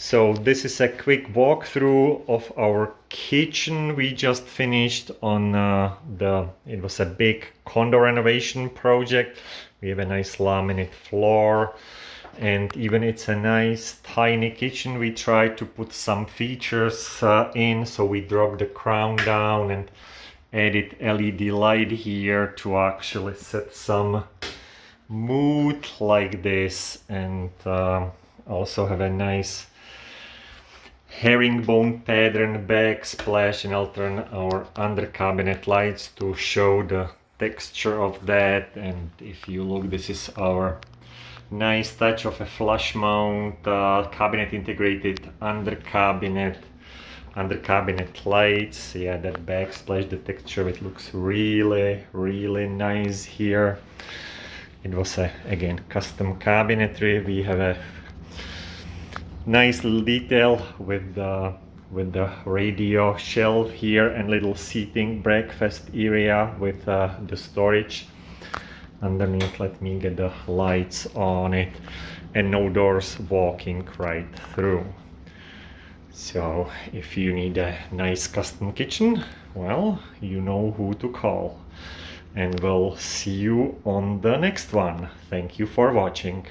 So this is a quick walkthrough of our kitchen. We just finished on it was a big condo renovation project. We have a nice laminate floor, and even it's a nice tiny kitchen. We tried to put some features in, so we dropped the crown down and added LED light here to actually set some mood like this, and also have a nice herringbone pattern backsplash, and I'll turn our under cabinet lights to show the texture of that. And if you look, this is our nice touch of a flush mount cabinet integrated under cabinet lights. Yeah, that backsplash, the texture, it looks really nice here. It was again custom cabinetry. We have a nice little detail with the radio shelf here and little seating breakfast area with the storage underneath. Let me get the lights on it, and no doors walking right through. So if you need a nice custom kitchen, well, you know who to call. And we'll see you on the next one. Thank you for watching.